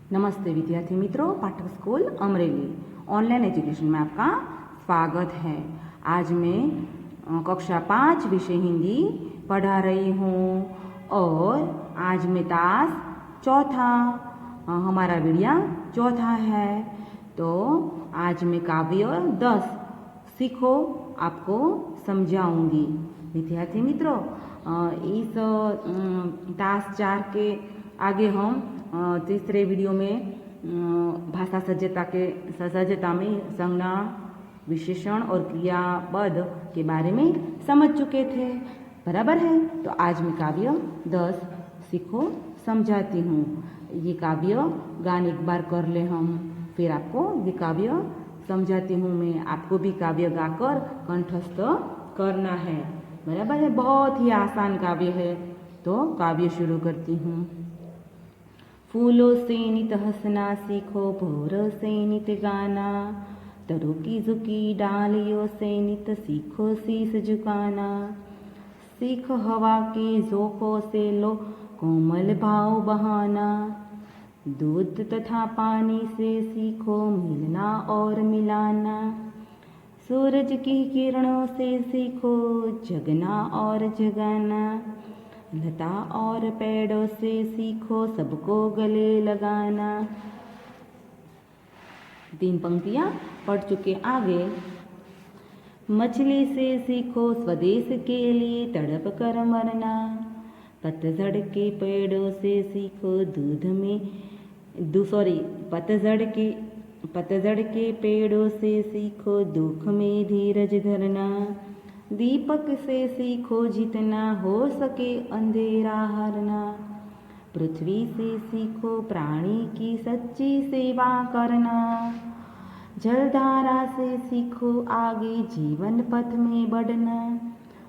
नमस्ते विद्यार्थी मित्रों, पाठक स्कूल अमरेली ऑनलाइन एजुकेशन में आपका स्वागत है। आज मैं कक्षा 5 विषय हिंदी पढ़ा रही हूँ और आज मैं तास चौथा हमारा वीडियो चौथा है। तो आज मैं काव्य 10 सीखो आपको समझाऊंगी। विद्यार्थी मित्रों, इस तास 4 के आगे हम तीसरे वीडियो में भाषा सज्जता में संज्ञा, विशेषण और क्रियापद के बारे में समझ चुके थे, बराबर है। तो आज मैं काव्य 10 सीखो समझाती हूँ। ये काव्य गान एक बार कर ले हम, फिर आपको ये काव्य समझाती हूँ। मैं आपको भी काव्य गाकर कंठस्थ करना है, बराबर है। बहुत ही आसान काव्य है। तो काव्य शुरू करती हूँ। फूलों से नित हंसना सीखो, भौरों से नित गाना, तरों की झुकी डालियों से नित सीखो शीश झुकाना। सीख हवा के झोंकों से लो कोमल भाव बहाना, दूध तथा पानी से सीखो मिलना और मिलाना। सूरज की किरणों से सीखो जगना और जगाना, लता और पेड़ों से सीखो सबको गले लगाना। 3 पंक्तियां पढ़ चुके। आगे, मछली से सीखो स्वदेश के लिए तड़प कर मरना, पतझड़ के पेड़ों से सीखो पतझड़ के पेड़ों से सीखो दुख में धीरज धरना। दीपक से सीखो जितना हो सके अंधेरा हरना, पृथ्वी से सीखो प्राणी की सच्ची सेवा करना। जलधारा से सीखो आगे जीवन पथ में बढ़ना,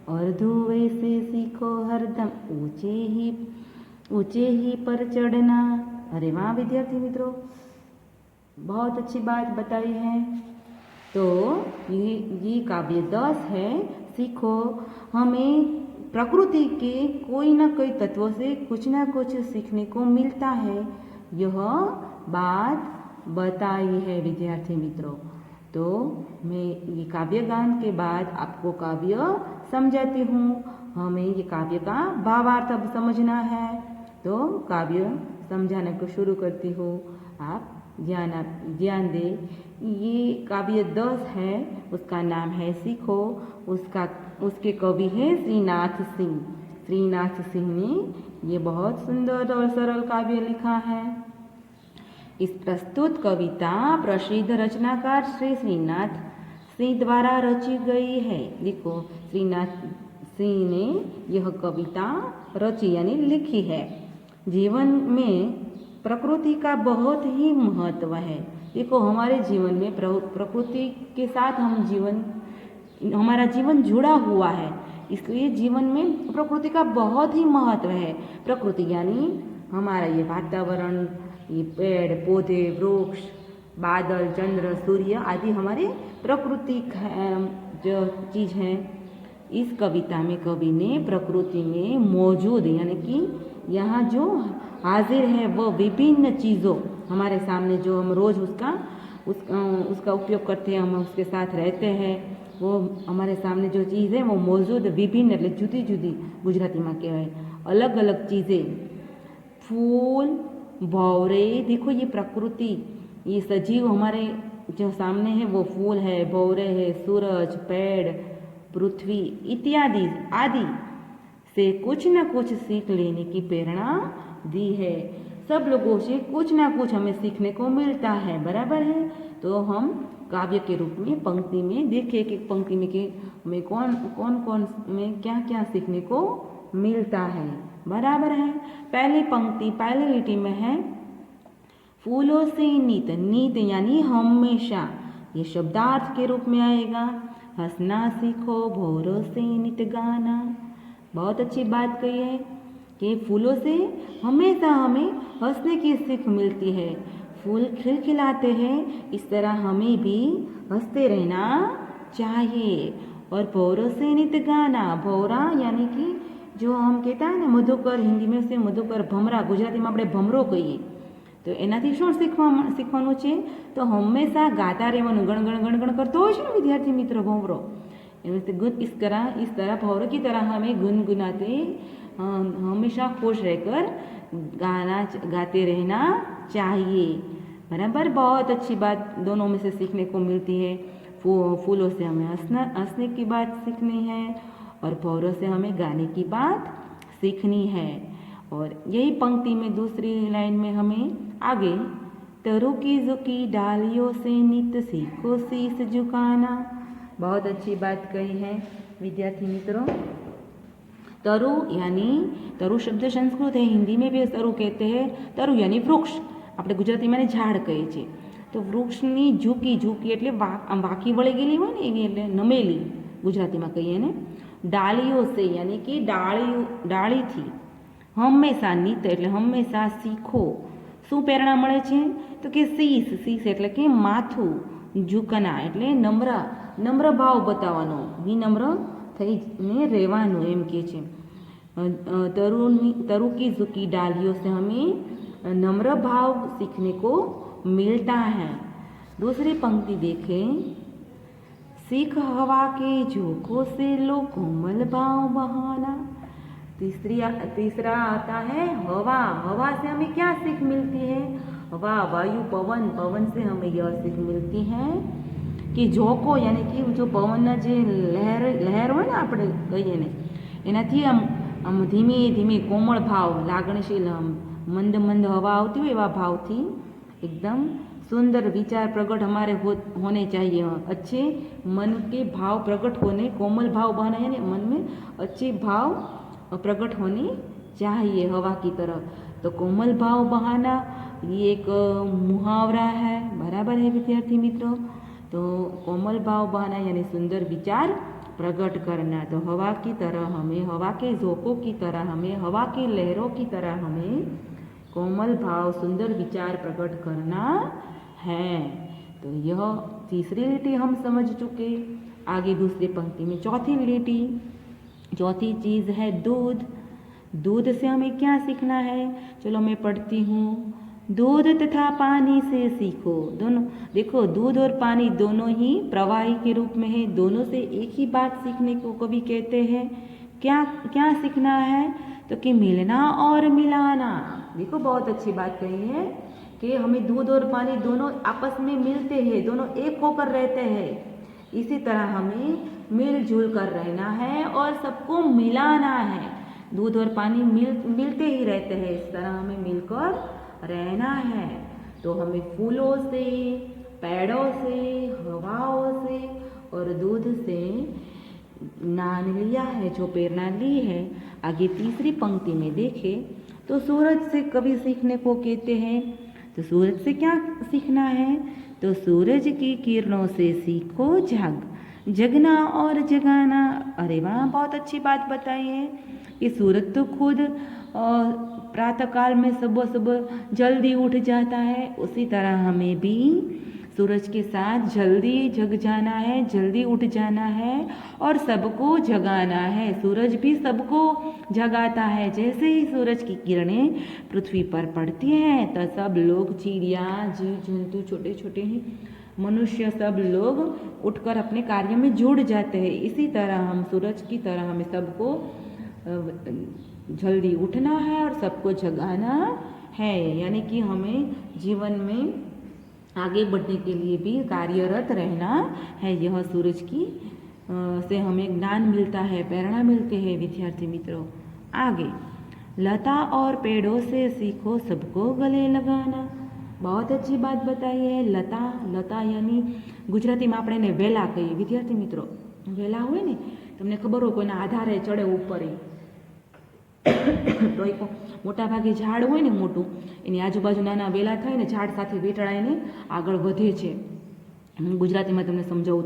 और धुएं से सीखो हरदम ऊंचे ही पर चढ़ना। अरे वाह विद्यार्थी मित्रों, बहुत अच्छी बात बताई है। तो ये काव्य 10 है। सीखो, हमें प्रकृति के कोई ना कोई तत्वों से कुछ ना कुछ सीखने को मिलता है, यह बात बताई है विद्यार्थी मित्रों। तो मैं ये काव्य गान के बाद आपको काव्य समझाती हूँ। हमें ये काव्य का भावार्थ अब समझना है। तो काव्य समझाने को शुरू करती हूँ, आप ध्यान दें। ये काव्य 10 है, उसका नाम है सीखो। उसके कवि हैं श्रीनाथ सिंह। श्रीनाथ सिंह ने ये बहुत सुंदर और सरल काव्य लिखा है। इस प्रस्तुत कविता प्रसिद्ध रचनाकार श्री श्रीनाथ सिंह द्वारा रची गई है। देखो, श्रीनाथ सिंह ने यह कविता रची यानी लिखी है। जीवन में प्रकृति का बहुत ही महत्व है। देखो, हमारे जीवन में प्रकृति के साथ हमारा जीवन जुड़ा हुआ है, इसलिए जीवन में प्रकृति का बहुत ही महत्व है। प्रकृति यानी हमारा ये वातावरण, ये पेड़ पौधे, वृक्ष, बादल, चंद्र, सूर्य आदि हमारे प्रकृति जो चीज़ है। इस कविता में कवि ने प्रकृति में मौजूद यानी कि यहाँ जो हाजिर है वो विभिन्न चीज़ों, हमारे सामने जो हम रोज़ उसका उपयोग करते हैं, हम उसके साथ रहते हैं, वो हमारे सामने जो चीज़ है वो मौजूद विभिन्न એટલે જુદી જુદી ગુજરાતીમાં કહેવાય अलग अलग चीज़ें। फूल, भौरे, देखो ये प्रकृति, ये सजीव हमारे जो सामने है वो फूल है, भौरे है, सूरज, पेड़, पृथ्वी इत्यादि आदि से कुछ न कुछ सीख लेने की प्रेरणा दी है। सब लोगों से कुछ ना कुछ हमें सीखने को मिलता है, बराबर है। तो हम काव्य के रूप में पंक्ति में देखें कि पंक्ति में कि हमें कौन में क्या क्या सीखने को मिलता है, बराबर है। पहली पंक्ति पहली लिटी में है, फूलों से नीत यानी हमेशा, ये शब्दार्थ के रूप में आएगा। हंसना सीखो, भौरों से नित गाना। बहुत अच्छी बात कही है कि फूलों से हमेशा हमें हंसने की सीख मिलती है। फूल खिलखिलाते हैं, इस तरह हमें भी हंसते रहना चाहिए। और भौरों से नित गाना, भौरा यानी कि जो हम कहता है ना मधुकर, हिंदी में से मधुकर, भमरा, गुजराती में આપણે ભમરો કહીએ। તો એનાથી શું શીખવાનું છે? તો હંમેશા ગાતા રહેવાનું, ગણગણ ગણગણ કરતો હોય છે ને વિદ્યાર્થી મિત્ર ભંવરો, એવી રીતે इस तरह भंवरे की तरह हमें गुनगुनाते हमेशा खुश रहकर गाते रहना चाहिए। बराबर, बहुत अच्छी बात दोनों में से सीखने को मिलती है। फूलों से हमें हंसने की बात सीखनी है और भंवरों से हमें गाने की बात सीखनी है। और यही पंक्ति में दूसरी लाइन में हमें आगे, तरु की झुकी डालियों से नित सीखो शीस झुकाना। बहुत अच्छी बात कही है विद्यार्थी मित्रों। तरु यानी, तरु शब्द संस्कृत है, हिंदी में भी तरु कहते हैं। तरु यानी वृक्ष, આપણે ગુજરાતીમાં ઝાડ કહીએ છીએ। તો વૃક્ષની ઝૂકી, ઝૂકી એટલે વાંકી વળી ગયેલી હોય ને એવી, એટલે નમેલી ગુજરાતીમાં કહીએ ને। ડાળીઓ સે यानी कि ડાળીથી, હંમેશા નિત એટલે હંમેશા શીખો, શું પ્રેરણા મળે છે? તો કે શીશ, શીશ એટલે કે માથું, ઝુકના એટલે નમ્ર ભાવ બતાવવાનો, વિનમ્ર થઈને રહેવાનું એમ કે છે। तरु की झुकी डालियों से हमें नम्र भाव सीखने को मिलता है। दूसरी पंक्ति देखें, सीख हवा के झोंकों से लो कोमल भाव बहाना। तीसरा आता है हवा। हवा से हमें क्या सीख मिलती है? हवा, वायु, पवन, पवन से हमें यह सीख मिलती है कि झोंको यानी कि जो पवन जे लहर हो, આપણે કહીએ ને, એનાથી આમ ધીમે ધીમે કોમળ ભાવ, લાગણીશીલ, मंद मंद हवा आती हुई, वह भाव थी एकदम सुंदर विचार प्रकट हमारे होने चाहिए। अच्छे मन के भाव प्रकट होने, कोमल भाव बहाना यानी मन में अच्छे भाव प्रकट होने चाहिए हवा की तरह। तो कोमल भाव बहाना ये एक मुहावरा है। बराबर है विद्यार्थी मित्रों। तो कोमल भाव बहाना यानी सुंदर विचार प्रकट करना। तो हवा की तरह हमें, हवा के झोंकों की तरह हमें, हवा की लहरों की तरह हमें कोमल भाव, सुंदर विचार प्रकट करना है। तो यह तीसरी लिटी हम समझ चुके। आगे दूसरी पंक्ति में चौथी चीज़ है दूध। दूध से हमें क्या सीखना है? चलो मैं पढ़ती हूँ। दूध तथा पानी से सीखो। दोनों देखो, दूध और पानी दोनों ही प्रवाही के रूप में है, दोनों से एक ही बात सीखने को कवि कहते हैं। क्या सीखना है? तो कि मिलना और मिलाना। देखो, बहुत अच्छी बात कही है कि हमें दूध और पानी दोनों आपस में मिलते हैं, दोनों एक होकर रहते हैं। इसी तरह हमें मिलजुल कर रहना है और सबको मिलाना है। दूध और पानी मिलते ही रहते हैं, इस तरह हमें मिलकर रहना है। तो हमें फूलों से, पेड़ों से, हवाओं से और दूध से ज्ञान लिया है, जो प्रेरणा ली है। आगे तीसरी पंक्ति में देखें तो सूरज से कवि सीखने को कहते हैं। तो सूरज से क्या सीखना है? तो सूरज की किरणों से सीखो जगना और जगाना। अरे वाह, बहुत अच्छी बात बताई है कि सूरज तो खुद प्रातःकाल में सुबह जल्दी उठ जाता है, उसी तरह हमें भी सूरज के साथ जल्दी जग जाना है, जल्दी उठ जाना है और सबको जगाना है। सूरज भी सबको जगाता है। जैसे ही सूरज की किरणें पृथ्वी पर पड़ती हैं तो सब लोग, चिड़िया, जीव जंतु, छोटे छोटे हैं, मनुष्य, सब लोग उठकर अपने कार्य में जुड़ जाते हैं। इसी तरह हम सूरज की तरह हमें सबको जल्दी उठना है और सबको जगाना है। यानी कि हमें जीवन में आगे बढ़ने के लिए भी कार्यरत रहना है। यह सूरज की से हमें ज्ञान मिलता है, प्रेरणा मिलती है विद्यार्थी मित्रों। आगे, लता और पेड़ों से सीखो सबको गले लगाना। बहुत अच्छी बात बताई है। लता यानी गुजराती में આપણે એને વેલા કહીએ વિદ્યાર્થી મિત્રો। વેલા હોય ને, તમને ખબર હોય કોઈના આધારે ચડે ઉપર, તો એક મોટા ભાગે ઝાડ હોય ને મોટું, એની આજુબાજુ નાના વેલા થાય ને, ઝાડ સાથે વીંટળાઈને આગળ વધે છે। ગુજરાતીમાં તમને સમજાવું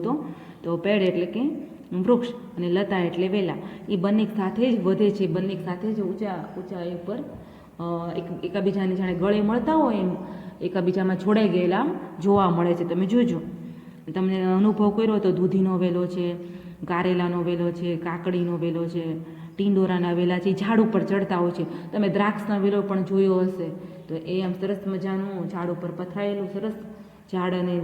તો પેડ એટલે કે વૃક્ષ અને લતા એટલે વેલા, એ બંને સાથે જ વધે છે, બંને સાથે જ ઊંચાઈ ઉપર એકાબીજાને જાણે ગળે મળતા હોય એમ એકાબીજામાં જોડાઈ ગયેલા જોવા મળે છે। તમે જોજો, તમને અનુભવ કર્યો તો દૂધીનો વેલો છે, કારેલાનો વેલો છે, કાકડીનો વેલો છે, ટીંડોરાના વેલા છે, ઝાડ ઉપર ચડતા હોય છે। તમે દ્રાક્ષનો વેલો પણ જોયો હશે, તો તો એ આમ સરસ મજાનું ઝાડ ઉપર પથરાયેલું સરસ ઝાડ અને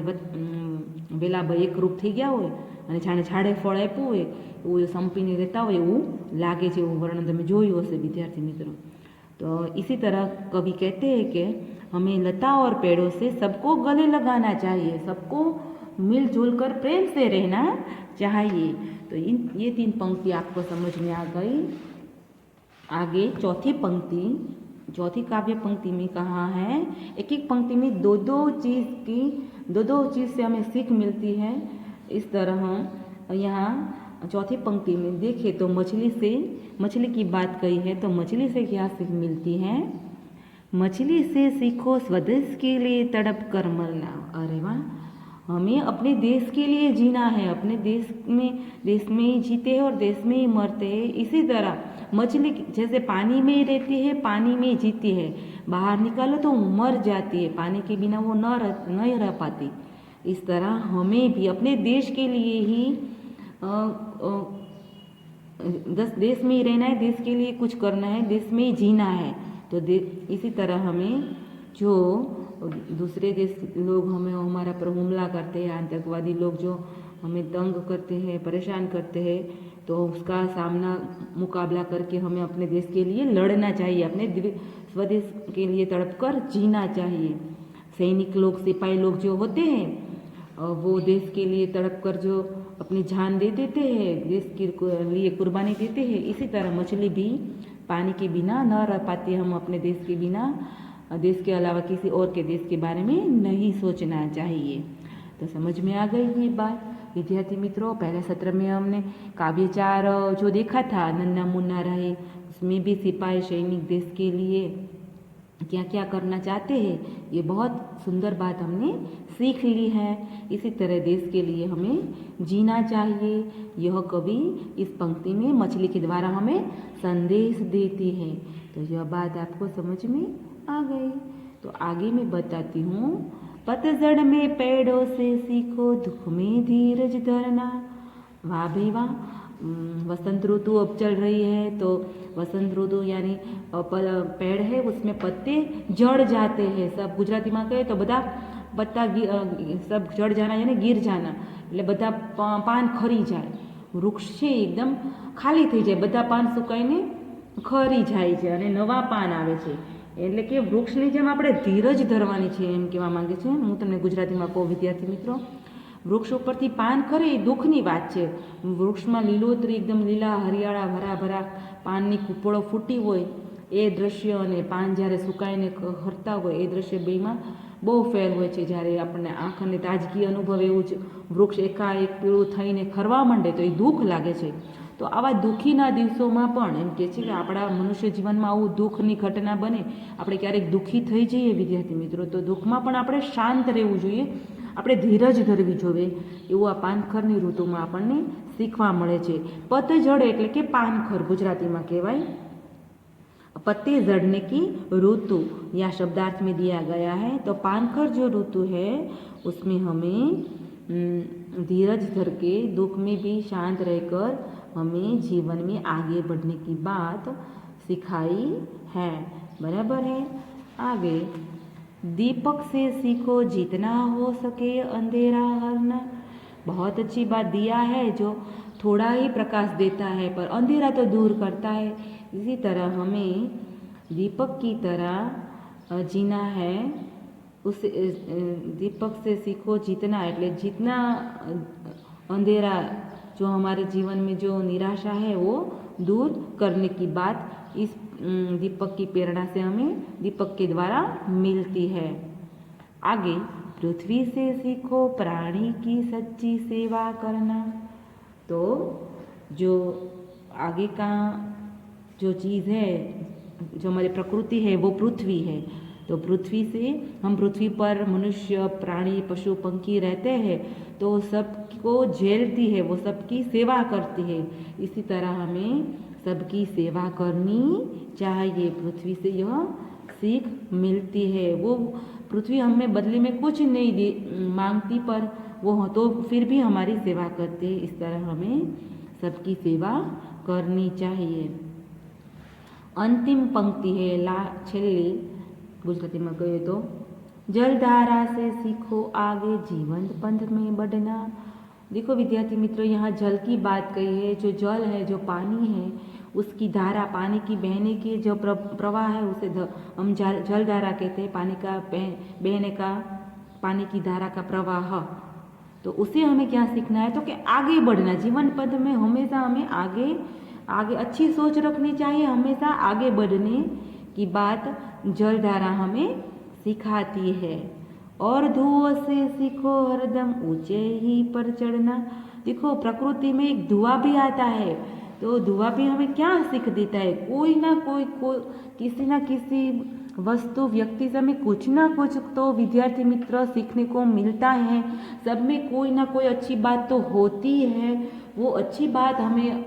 વેલા એકરૂપ થઈ ગયા હોય અને જાણે ઝાડે ફળ આપ્યું હોય એવું સંપીને રહેતા હોય એવું લાગે છે, એવું વર્ણન તમે જોયું હશે વિદ્યાર્થી મિત્રો। तो इसी तरह कवि कहते हैं कि हमें लता और पेड़ों से सबको गले लगाना चाहिए, सबको मिलजुल कर प्रेम से रहना चाहिए। तो ये 3 पंक्ति आपको समझ में आ गई। आगे चौथी पंक्ति, चौथी काव्य पंक्ति में कहा है, एक एक पंक्ति में दो दो चीज़ से हमें सीख मिलती है। इस तरह यहाँ चौथी पंक्ति में देखें तो मछली की बात कही है, तो मछली से क्या सीख मिलती है? मछली से सीखो स्वदेश के लिए तड़प कर मरना। अरे वाह, हमें अपने देश के लिए जीना है, अपने देश में ही जीते हैं और देश में ही मरते हैं। इसी तरह मछली जैसे पानी में ही रहती है, पानी में ही जीती है, बाहर निकालो तो मर जाती है, पानी के बिना वो नहीं रह पाती। इस तरह हमें भी अपने देश के लिए ही देश में ही रहना है, देश के लिए कुछ करना है, देश में ही जीना है। तो इसी तरह हमें जो दूसरे देश लोग हमें हमारा पर हमला करते हैं, आतंकवादी लोग जो हमें तंग करते हैं, परेशान करते हैं, तो उसका मुकाबला करके हमें अपने देश के लिए लड़ना चाहिए, अपने स्वदेश के लिए तड़प कर जीना चाहिए। सैनिक लोग, सिपाही लोग जो होते हैं वो देश के लिए तड़प कर जो अपनी जान दे देते हैं, देश के लिए कुर्बानी देते हैं। इसी तरह मछली भी पानी के बिना न रह पाती। हम अपने देश के बिना, देश के अलावा किसी और के देश के बारे में नहीं सोचना चाहिए। तो समझ में आ गई ये बात विद्यार्थी मित्रों। पहले सत्र में हमने काव्यचार जो देखा था, नन्ना मुन्ना रहे, उसमें भी सिपाही सैनिक देश के लिए क्या क्या करना चाहते हैं, ये बहुत सुंदर बात हमने सीख ली है। इसी तरह देश के लिए हमें जीना चाहिए। यह कवि इस पंक्ति में मछली के द्वारा हमें संदेश देती है। तो यह बात आपको समझ में आ गई। तो आगे मैं बताती हूँ। पतझड़ में पेड़ों से सीखो दुख में धीरज धरना। वाह भाई वाह, वसंत ऋतु अब चल रही है, तो वसंत ऋतु यानी पेड़ है उसमें पत्ते झड़ जाते हैं। सब गुजराती में कहे तो बधा पत्ता सब झड़ जाना यानी गिर जाना, એટલે બધા પાન ખરી જાય, વૃક્ષ છે એકદમ ખાલી થઈ જાય, બધા પાન સુકાઈને ખરી જાય છે અને નવા પાન આવે છે। એટલે કે વૃક્ષની જેમ આપણે ધીરજ ધરવાની છે એમ કહેવા માંગે છે। હું તમને ગુજરાતીમાં કહું વિદ્યાર્થી મિત્રો, વૃક્ષ ઉપરથી પાન ખરે એ દુઃખની વાત છે। વૃક્ષમાં લીલોતરી એકદમ લીલા હરિયાળા ભરા પાનની કૂપળો ફૂટી હોય એ દૃશ્ય અને પાન જ્યારે સુકાઈને ખરતા હોય એ દૃશ્ય બેમાં બહુ ફેર હોય છે। જ્યારે આપણને આંખને તાજગી અનુભવે એવું જ વૃક્ષ એકાએક પીળું થઈને ખરવા માંડે તો એ દુઃખ લાગે છે। તો આવા દુઃખીના દિવસોમાં પણ એમ કહે છે કે આપણા મનુષ્ય જીવનમાં આવું દુઃખની ઘટના બને, આપણે ક્યારેક દુઃખી થઈ જઈએ વિદ્યાર્થી મિત્રો, તો દુઃખમાં પણ આપણે શાંત રહેવું જોઈએ, આપણે ધીરજ ધરવી જોઈએ। એવું આ પાનખરની ઋતુમાં આપણને શીખવા મળે છે। પતઝડ એટલે કે પાનખર ગુજરાતીમાં કહેવાય। पत्ते झड़ने की ऋतु या शब्दार्थ में दिया गया है। तो पानखर जो ऋतु है उसमें हमें धीरज धर के दुख में भी शांत रहकर हमें जीवन में आगे बढ़ने की बात सिखाई है। बराबर है। आगे दीपक से सीखो जितना हो सके अंधेरा हरना। बहुत अच्छी बात, दिया है जो थोड़ा ही प्रकाश देता है पर अंधेरा तो दूर करता है। इसी तरह हमें दीपक की तरह जीना है। उस दीपक से सीखो जितना, એટલે जितना अंधेरा जो हमारे जीवन में जो निराशा है वो दूर करने की बात इस दीपक की प्रेरणा से हमें दीपक के द्वारा मिलती है। आगे पृथ्वी से सीखो प्राणी की सच्ची सेवा करना। तो जो आगे का जो चीज़ है, जो हमारी प्रकृति है वो पृथ्वी है। तो पृथ्वी से हम पृथ्वी पर मनुष्य प्राणी पशु पंखी रहते हैं, तो सबको झेलती है, वो सबकी सेवा करती है। इसी तरह हमें सबकी सेवा करनी चाहिए। पृथ्वी से यह सीख मिलती है। वो पृथ्वी हमें बदले में कुछ नहीं मांगती, पर वो तो फिर भी हमारी सेवा करते हैं। इस तरह हमें सबकी सेवा करनी चाहिए। अंतिम पंक्ति है छेल्ली गुजरातीમાં कहिए तो जलधारा से सीखो आगे जीवन पंथ में बढ़ना। देखो विद्यार्थी मित्रों, यहाँ जल की बात कही है। जो जल है, जो पानी है, उसकी धारा, पानी की बहने की जो प्रवाह है उसे हम जल धारा कहते हैं। पानी का बहने का, पानी की धारा का प्रवाह। तो उसे हमें क्या सीखना है, तो कि आगे बढ़ना। जीवन पथ में हमेशा हमें आगे आगे अच्छी सोच रखनी चाहिए। हमेशा आगे बढ़ने की बात जलधारा हमें सिखाती है। और धुओं से सीखो हरदम ऊंचे ही पर चढ़ना। देखो प्रकृति में एक धुआं भी आता है, तो धुआं भी हमें क्या सीख देता है, कोई ना कोई किसी ना किसी वस्तु व्यक्ति से हमें कुछ ना कुछ तो विद्यार्थी मित्र सीखने को मिलता है। सब में कोई ना कोई अच्छी बात तो होती है। वो अच्छी बात हमें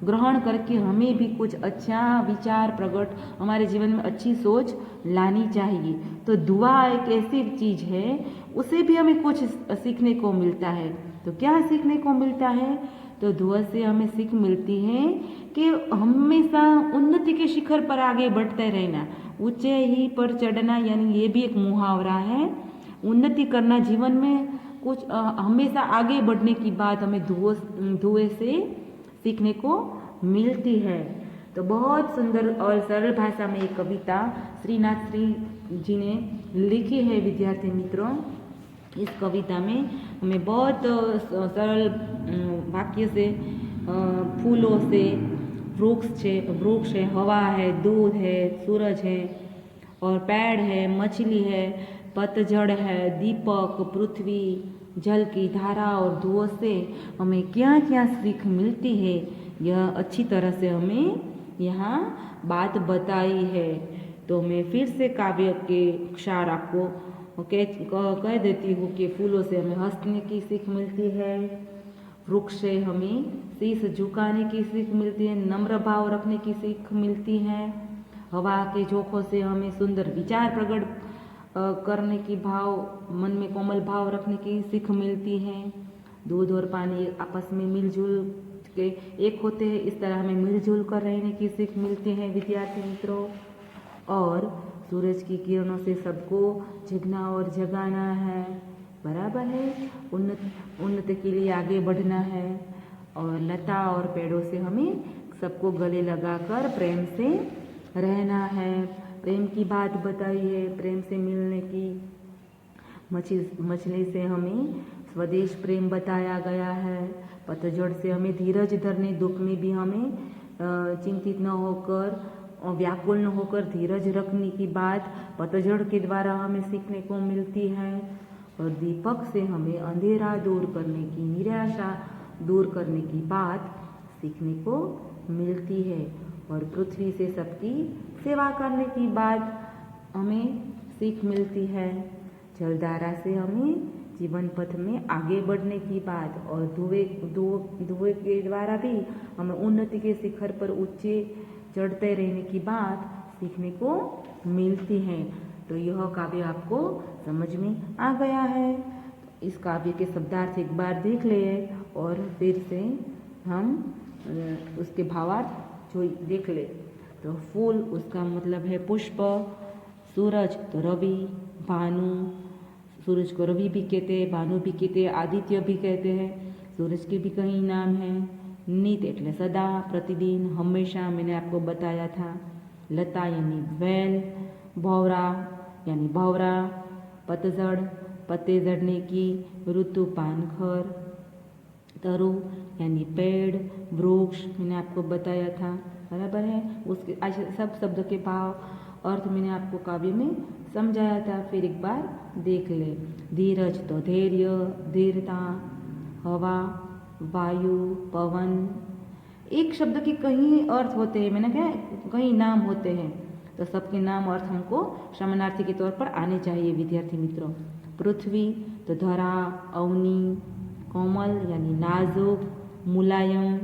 ग्रहण करके हमें भी कुछ अच्छा विचार प्रकट, हमारे जीवन में अच्छी सोच लानी चाहिए। तो दुआ एक ऐसी चीज़ है, उसे भी हमें कुछ सीखने को मिलता है। तो क्या सीखने को मिलता है, तो दुआ से हमें सीख मिलती है कि हमेशा उन्नति के शिखर पर आगे बढ़ते रहना, ऊंचे ही पर चढ़ना। यानी ये भी एक मुहावरा है। उन्नति करना जीवन में, कुछ हमेशा आगे बढ़ने की बात हमें धुएं से सीखने को मिलती है। तो बहुत सुंदर और सरल भाषा में एक कविता श्रीनाथ श्री जी ने लिखी है विद्यार्थी मित्रों। इस कविता में हमें बहुत सरल वाक्य से, फूलों से, वृक्ष है, हवा है, दूध है, सूरज है और पेड़ है, मछली है, पतझड़ है, दीपक, पृथ्वी, जल की धारा और धुओं से हमें क्या क्या सीख मिलती है, यह अच्छी तरह से हमें यहाँ बात बताई है। तो मैं फिर से काव्य के अक्षर आपको कह देती हूँ कि फूलों से हमें हंसने की सीख मिलती है, वृक्ष से हमें शीश झुकाने की सीख मिलती है, नम्र भाव रखने की सीख मिलती है, हवा के झोंकों से हमें सुंदर विचार प्रकट करने की भाव, मन में कोमल भाव रखने की सीख मिलती है, दूध और पानी आपस में मिलजुल के एक होते हैं, इस तरह हमें मिलजुल कर रहने की सीख मिलती है विद्यार्थी मित्रों। और सूरज की किरणों से सबको जगना और जगाना है, बराबर है, उन्नति के लिए आगे बढ़ना है। और लता और पेड़ों से हमें सबको गले लगाकर प्रेम से रहना है। प्रेम की बात बताई है, प्रेम से मिलने की। मछली से हमें स्वदेश प्रेम बताया गया है। पतझड़ से हमें धीरज धरने, दुख में भी हमें चिंतित न होकर और व्याकुल न होकर धीरज रखने की बात पतझड़ के द्वारा हमें सीखने को मिलती है। और दीपक से हमें अंधेरा दूर करने की, निराशा दूर करने की बात सीखने को मिलती है। और पृथ्वी से सबकी सेवा करने की बात हमें सीख मिलती है। जलधारा से हमें जीवन पथ में आगे बढ़ने की बात, और धुएं के द्वारा भी हमें उन्नति के शिखर पर ऊंचे चढ़ते रहने की बात सीखने को मिलती है। तो यह काव्य आपको समझ में आ गया है। इस काव्य के शब्दार्थ एक बार देख ले और फिर से हम उसके भावार्थ जो देख ले। तो फूल उसका मतलब है पुष्प, सूरज तो रवि, भानु, सूरज को रवि भी कहते हैं, भानु भी कहते हैं, आदित्य भी कहते हैं। सूरज के भी कई नाम हैं। नित એટલે सदा, प्रतिदिन, हमेशा, मैंने आपको बताया था। लता यानी वेल, भौरा यानी भौरा, पतझड़ पत्ते झड़ने की ऋतु, पानखर, तरु यानी पेड़, वृक्ष मैंने आपको बताया था, बराबर है। उसके सब शब्द के भाव अर्थ मैंने आपको काव्य में समझाया था, फिर एक बार देख ले। धीरज तो धैर्य, धीरता, हवा, वायु, पवन। एक शब्द के कई अर्थ होते हैं, मैंने कहा कई नाम होते हैं, तो सबके नाम अर्थ हमको समानार्थी के तौर पर आने चाहिए विद्यार्थी मित्रों। पृथ्वी तो धरा, अवनी, कोमल यानी नाजुक, मुलायम,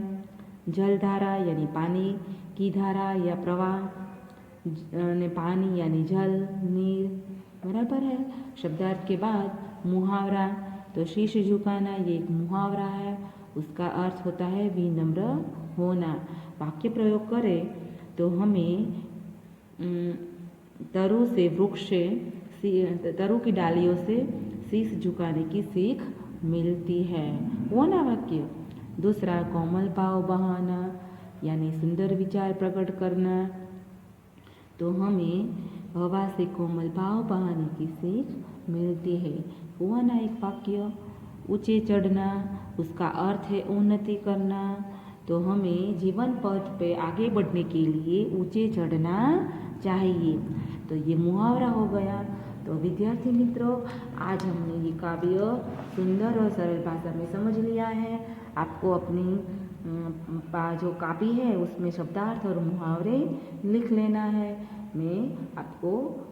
जलधारा यानी पानी की धारा या प्रवाह, ने पानी यानी जल, नीर, बराबर है। शब्दार्थ के बाद मुहावरा, तो शीश झुकाना ये एक मुहावरा है, उसका अर्थ होता है विनम्र होना। वाक्य प्रयोग करें तो हमें तरु से वृक्ष से तरु की डालियों से शीश झुकाने की सीख मिलती है, वो ना वाक्य। दूसरा, कोमल भाव बहाना यानी सुंदर विचार प्रकट करना। तो हमें हवा से कोमल भाव बहाने की सीख मिलती है, हुआ ना एक वाक्य। ऊंचे चढ़ना, उसका अर्थ है उन्नति करना। तो हमें जीवन पथ पे आगे बढ़ने के लिए ऊंचे चढ़ना चाहिए। तो ये मुहावरा हो गया। तो विद्यार्थी मित्रों, आज हमने ये काव्य सुंदर और सरल भाषा में समझ लिया है। आपको अपनी जो कापी है उसमें शब्दार्थ और मुहावरे लिख लेना है। मैं आपको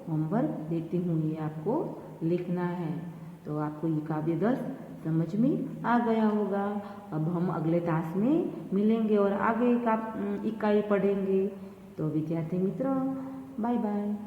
होमवर्क देती हूँ, ये आपको लिखना है। तो आपको ये काव्य 10 समझ में आ गया होगा। अब हम अगले क्लास में मिलेंगे और आगे का इकाई पढ़ेंगे। तो विद्यार्थी मित्रों, बाय बाय।